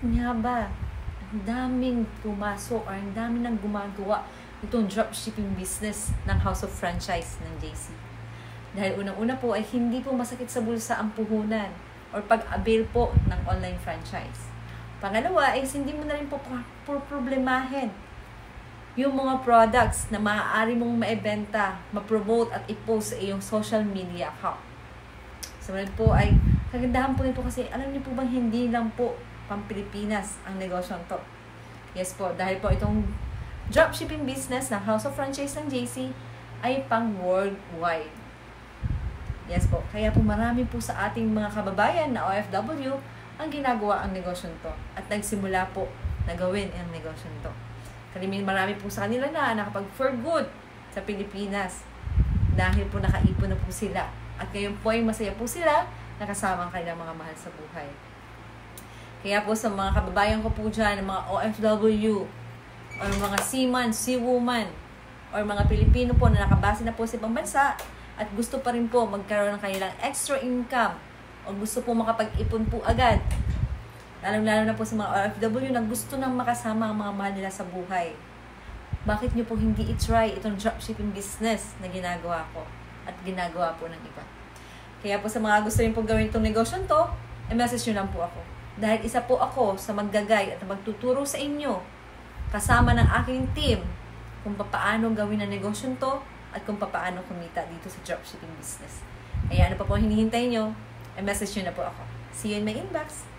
nga ba ang daming pumasok or ang daming nang gumagawa itong dropshipping business ng House of Franchise ng JC? Dahil unang-una po ay hindi po masakit sa bulsa ang puhunan or pag-avail po ng online franchise. Pangalawa is hindi mo na rin po problemahin yung mga products na maaari mong maibenta, ma-promote at i-post sa iyong social media account. So po ay kagandahan po nito kasi alam niyo po bang hindi lang po pang-Pilipinas ang negosyo to. Yes po, dahil po itong dropshipping business ng House of Franchise ng JC ay pang-worldwide. Yes po, kaya po marami po sa ating mga kababayan na OFW ang ginagawa ang negosyo to at nagsimula po na gawin ang negosyo to. Marami po sa kanila na nakapag for good sa Pilipinas dahil po nakaipon na po sila at ngayon po ay masaya po sila nakasama ang kanilang mga mahal sa buhay. Kaya po sa mga kababayan ko po dyan, mga OFW, or mga seaman, seawoman, or mga Pilipino po na nakabase na po sa ibang bansa at gusto pa rin po magkaroon ng kanilang extra income o gusto po makapag-ipon po agad. Lalo-lalo na po sa mga OFW na gusto nang makasama ang mga mahal nila sa buhay. Bakit nyo po hindi i-try itong dropshipping business na ginagawa ko at ginagawa po ng iba? Kaya po sa mga gusto rin po gawin itong negosyo to, i-message nyo lang po ako. Dahil isa po ako sa maggagay at magtuturo sa inyo kasama ng aking team kung paano gawin ang negosyo to at kung paano kumita dito sa dropshipping business. Kaya ano pa po hinihintay nyo? I-message nyo na po ako. See you in my inbox!